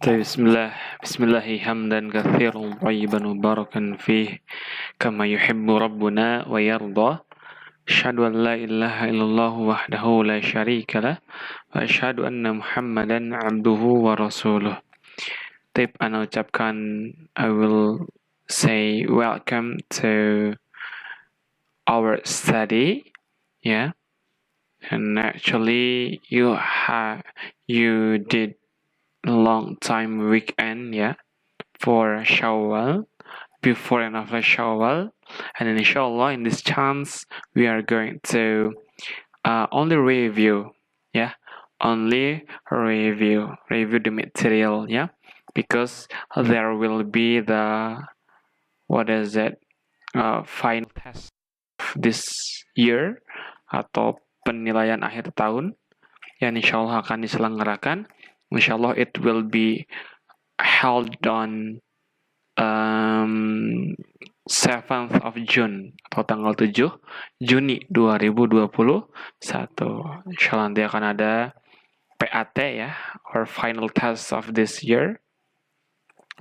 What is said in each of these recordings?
طيب بسم الله حمدا كثيرا طيبا مباركا فيه كما يحب ربنا ويرضى أشهد أن لا إله إلا الله وحده لا شريك له وأشهد أن محمدا عبده ورسوله. طيب أنا ucapkan I will say welcome to our study, yeah. And actually you did a long time weekend, yeah, for Shawwal, before and after Shawwal. And inshallah, in this chance, we are going to only review, yeah, only review the material, yeah, because there will be the final test of this year atau penilaian akhir tahun yang insyaallah akan diselenggarakan. Insyaallah it will be held on 7th of June atau tanggal 7 Juni 2021. Insyaallah nanti akan ada PAT, ya, or final test of this year.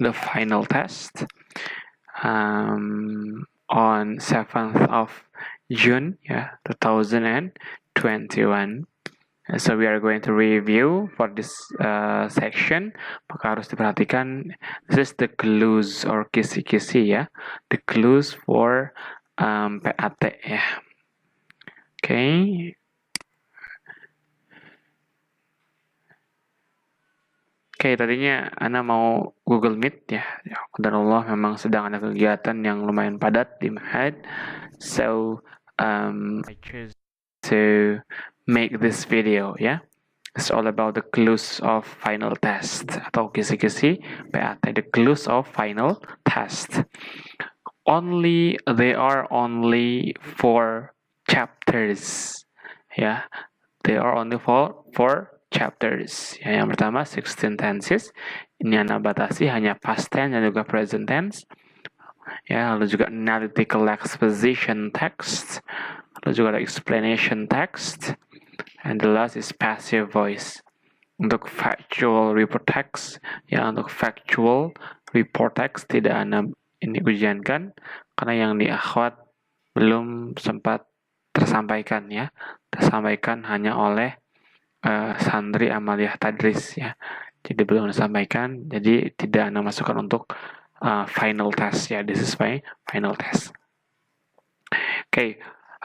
The final test on 7th of June, yeah, 2021. So we are going to review for this section. Maka harus diperhatikan, this is the clues or kisi-kisi, ya, the clues for PAT, ya. Okay. Oke, tadinya Ana mau Google Meet, ya. Qadarullah memang sedang ada kegiatan yang lumayan padat di Ma'had. So I choose to make this video, yeah. It's all about the clues of final test atau kisi-kisi PAT, the clues of final test. They are only 4 chapters, yeah. They are only four chapters. Ya, yang pertama 16 tenses. Ini Anda batasi hanya past tense dan juga present tense. Ya, lalu juga analytical exposition text, lalu juga ada explanation text, and the last is passive voice. Untuk factual report text, ya, untuk factual report text tidak Anda ini ujiankan karena yang di akhwat belum sempat tersampaikan, ya. Tersampaikan hanya oleh santri Amaliyah Tadris, ya. Jadi belum disampaikan, jadi tidak Anda masukkan untuk final test, ya. This is my final test. Okay,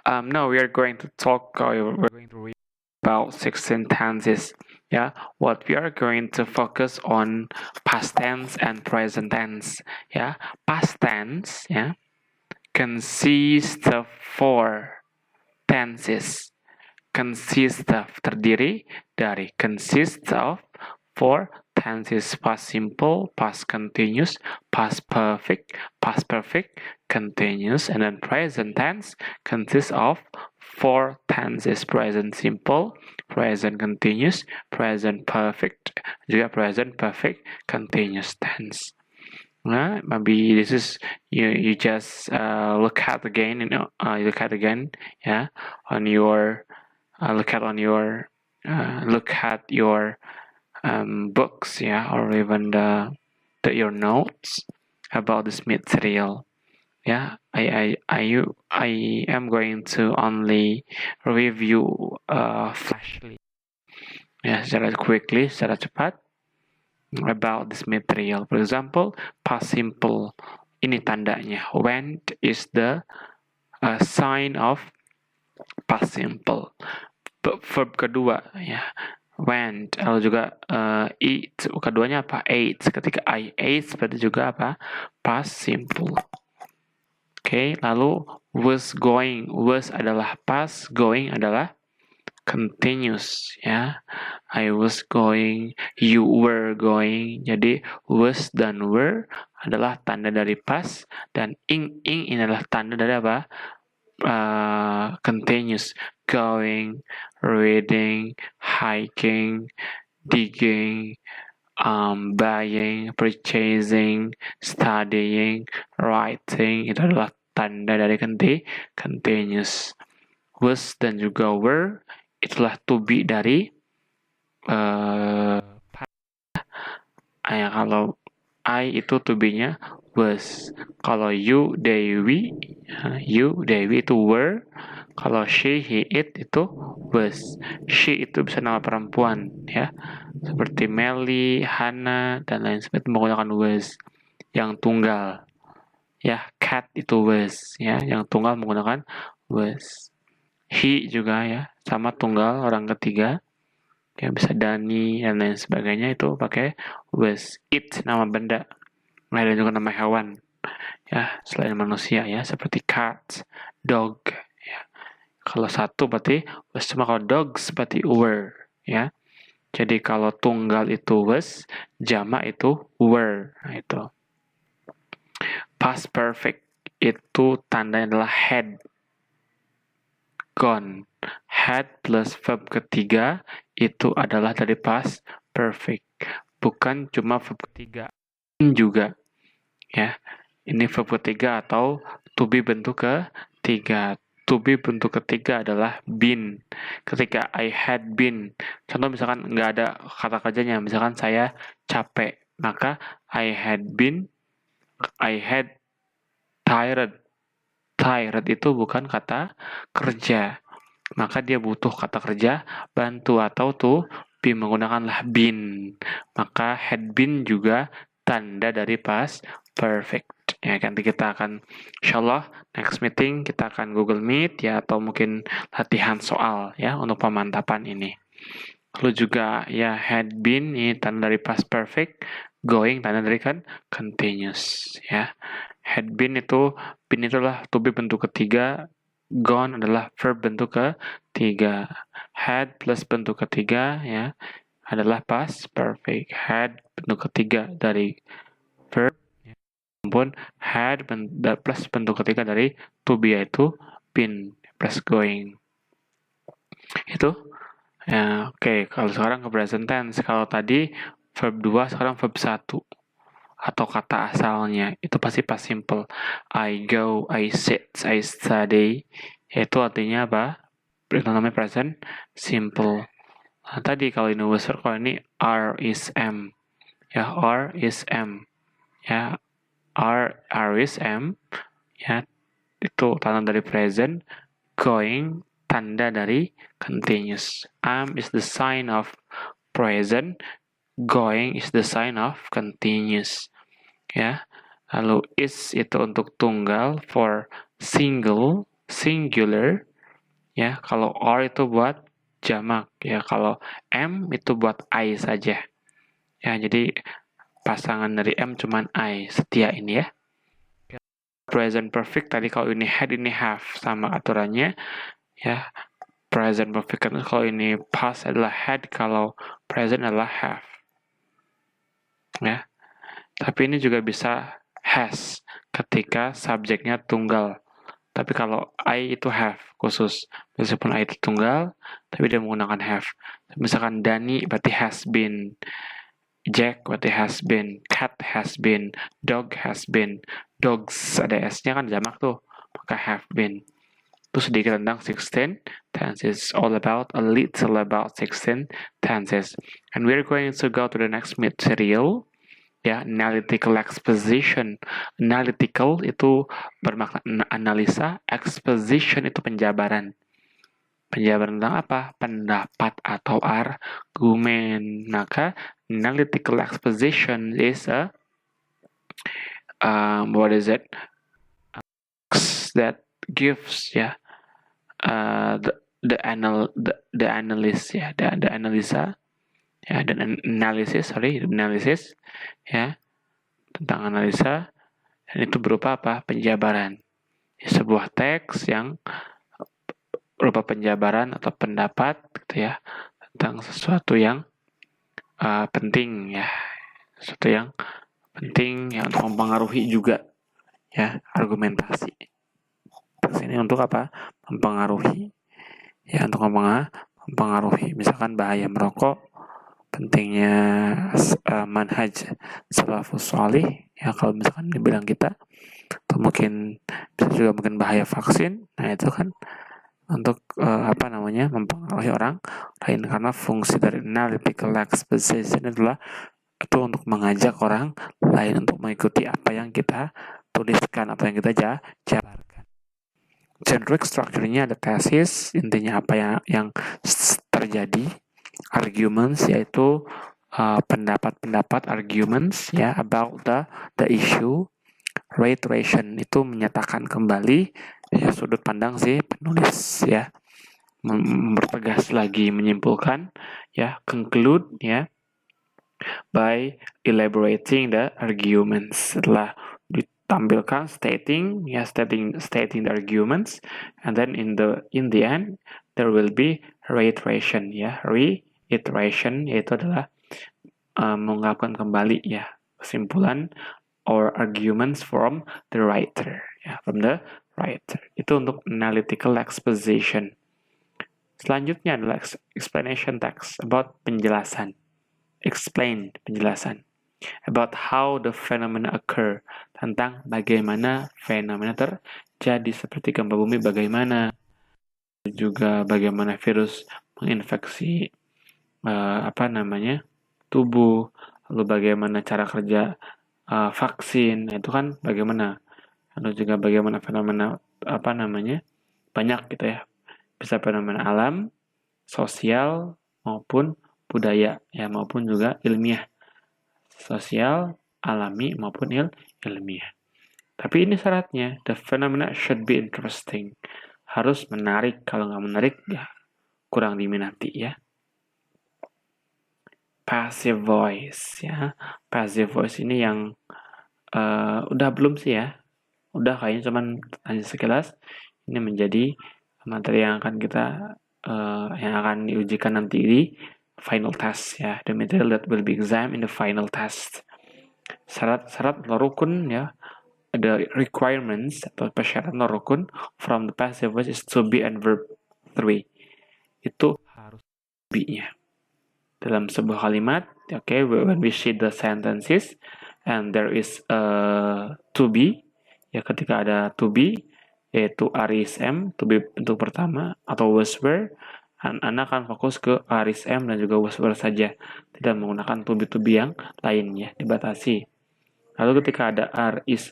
now we are going to talk, we're going to read about 16 tenses. Yeah, what we are going to focus on past tense and present tense. Yeah, past tense, yeah, consists of 4 tenses. Terdiri dari consists of 4 tenses: past simple, past continuous, past perfect, continuous, and then present tense consists of 4 tenses: present simple, present continuous, present perfect, juga present perfect continuous tense. Maybe this is you just look at again, yeah, on your look at your books, yeah, or even your notes about this material. Yeah, I am going to only review flashly, yeah, secara cepat about this material. For example, past simple, ini tandanya. Went is the sign of past simple. Verb kedua, ya, went. Lalu juga eat, keduanya apa? Ate. Ketika I ate berarti juga apa? Past simple. Oke, lalu was going. Was adalah past, going adalah continuous, ya. I was going, you were going. Jadi was dan were adalah tanda dari past, dan ing ini adalah tanda dari apa? Continuous. Going, reading, hiking, digging, buying, purchasing, studying, writing, itu adalah tanda dari continuous. Was dan juga were itulah to be dari Kalau I itu to be-nya was. Kalau you, they, we, itu were. Kalau she, he, it itu was. She itu bisa nama perempuan, ya. Seperti Melly, Hannah, dan lain sebagainya menggunakan was. Yang tunggal, ya. Cat itu was, ya. Yang tunggal menggunakan was. He juga, ya, sama tunggal orang ketiga. Ya, bisa Dani dan lain sebagainya itu pakai was. It nama benda. Ada juga nama hewan, ya, selain manusia, ya, seperti cat, dog, ya. Kalau satu berarti was, cuma kalau dogs berarti were, ya. Jadi kalau tunggal itu was, jamak itu were. Nah, itu. Past perfect itu tandanya adalah had, gone. Had plus verb ketiga itu adalah dari past perfect. Bukan cuma verb ketiga, juga, ya. Ini verb ketiga atau to be bentuk ketiga. To be bentuk ketiga adalah been. Ketika I had been. Contoh misalkan nggak ada kata kerjanya. Misalkan saya capek. Maka I had tired. Tired itu bukan kata kerja. Maka dia butuh kata kerja bantu atau to be menggunakanlah been. Maka had been juga tanda dari past perfect. Ya, nanti kita akan, insyaallah, next meeting kita akan Google Meet, ya, atau mungkin latihan soal, ya, untuk pemantapan ini. Lalu juga, ya, had been ini tanda dari past perfect, going tanda dari kan continuous, ya. Had been itulah to be bentuk ketiga, gone adalah verb bentuk ketiga. Had plus bentuk ketiga, ya, adalah past perfect. Had bentuk ketiga dari verb, pun had plus bentuk ketiga dari to be, yaitu been plus going. Itu, ya, oke. Kalau sekarang ke present tense. Kalau tadi verb 2, sekarang verb 1 atau kata asalnya itu pasti past simple. I go, I sit, I study. Itu artinya apa? Itu namanya present simple. Nah, tadi kalau ini was verb, kalau ini are is am, ya, are is am, ya, are is am, ya, itu tanda dari present. Going tanda dari continuous. Am is the sign of present, going is the sign of continuous, ya. Lalu is itu untuk tunggal, for singular, ya. Kalau are itu buat jamak, ya. Kalau am itu buat I saja, ya. Jadi pasangan dari am cuman I, setia ini, ya. Present perfect tadi kalau ini had, ini have, sama aturannya, ya. Present perfect kan kalau ini past adalah had, kalau present adalah have, ya. Tapi ini juga bisa has ketika subjeknya tunggal. Tapi kalau I itu have khusus. Meskipun I itu tunggal, tapi dia menggunakan have. Misalkan Dani berarti has been, Jack berarti has been, cat has been, dog has been. Dogs ada S-nya kan jamak tuh, maka have been. Itu sedikit tentang 16 tenses. All about, a little about 16 tenses. And we're going to go to the next material, ya, analytical exposition. Analytical itu bermakna analisa, exposition itu penjabaran. Penjabaran tentang apa? Pendapat atau argumen. Maka analytical exposition is what is it? That gives, ya, the analysis, ya, the analisa, ya, dan analysis, ya, tentang analisa, dan itu berupa apa? Penjabaran. Ya, sebuah teks yang berupa penjabaran atau pendapat, gitu, ya, tentang sesuatu yang penting, ya, sesuatu yang penting, ya, untuk mempengaruhi juga, ya, argumentasi. Teks ini untuk apa? Mempengaruhi, ya, untuk mempengaruhi. Misalkan bahaya merokok, pentingnya manhaj salafus sholih, ya, kalau misalkan dibilang kita, atau mungkin bisa juga mungkin bahaya vaksin. Nah, itu kan untuk mempengaruhi orang lain, karena fungsi dari analytical exposition adalah itu untuk mengajak orang lain untuk mengikuti apa yang kita tuliskan, apa yang kita jabarkan. Generic structure-nya ada thesis, intinya apa yang terjadi. Arguments, yaitu pendapat-pendapat, arguments ya, about the issue. Reiteration itu menyatakan kembali ya sudut pandang si penulis ya, mempertegas lagi, menyimpulkan ya. Conclude ya, by elaborating the arguments. Setelah ditampilkan stating the arguments, and then in the end there will be reiteration ya. Reiteration yaitu adalah mengungkapkan kembali ya kesimpulan or arguments from the writer ya, from the writer. Itu untuk analytical exposition. Selanjutnya adalah explanation text, about penjelasan. Explain, penjelasan. About how the phenomena occur, tentang bagaimana fenomena terjadi, seperti gempa bumi bagaimana, juga bagaimana virus menginfeksi tubuh, lalu bagaimana cara kerja vaksin, itu kan bagaimana, lalu juga bagaimana fenomena banyak gitu ya, bisa fenomena alam, sosial maupun budaya ya, maupun juga ilmiah, sosial, alami maupun ilmiah. Tapi ini syaratnya, the phenomena should be interesting, harus menarik. Kalau nggak menarik ya kurang diminati ya. Passive voice ya, passive voice ini yang udah belum sih ya, udah kayaknya cuman hanya sekilas. Ini menjadi materi yang akan kita yang akan diujikan nanti di final test ya, the material that will be examined in the final test. Syarat atau rukun ya, the requirements atau persyaratan atau rukun from the passive voice is to be and verb 3. Itu harus be-nya dalam sebuah kalimat. Okay, when we see the sentences and there is to be ya, ketika ada to be yaitu RISM, to be bentuk pertama, atau was were, Anda akan fokus ke RISM dan juga was were saja, tidak menggunakan to be yang lainnya, dibatasi. Lalu ketika ada RISM,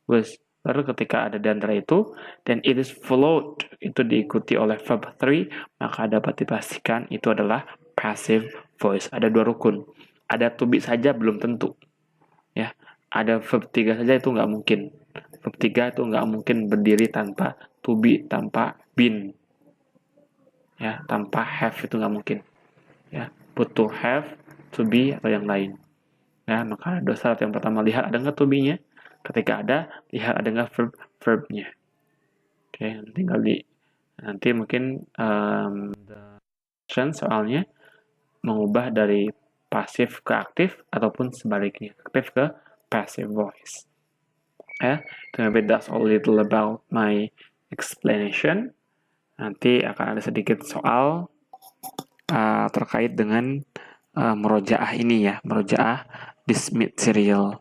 was, lalu ketika ada dan itu, dan it is followed, itu diikuti oleh verb 3, maka dapat dipastikan itu adalah passive voice. Ada dua rukun. Ada to be saja belum tentu. Ya, ada verb 3 saja itu nggak mungkin. Verb 3 itu nggak mungkin berdiri tanpa to be, tanpa been. Ya, tanpa have itu nggak mungkin. Ya, butuh have, to be, atau yang lain. Ya, maka ada syarat yang pertama, lihat ada nggak to be-nya. Ketika ada, lihat ada nggak verb-nya. Oke, tinggal nanti mungkin soalnya mengubah dari pasif ke aktif ataupun sebaliknya, aktif ke passive voice. Ya, maybe that's all little about my explanation. Nanti akan ada sedikit soal terkait dengan murojaah ini ya, murojaah this material.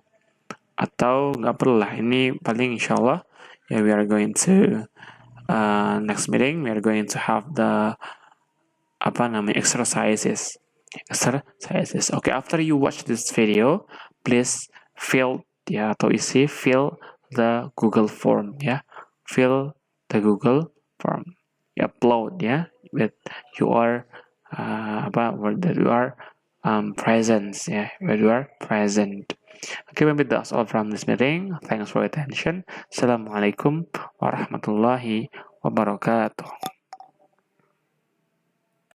Atau nggak perlu lah, ini paling insyaallah ya, we are going to next meeting we are going to have the exercises. Okay, after you watch this video, please fill the Google form ya, fill the Google form, upload ya, with your that you are present ya, where you are present. Okay, maybe that's all from this meeting. Thanks for your attention. Assalamualaikum warahmatullahi wabarakatuh.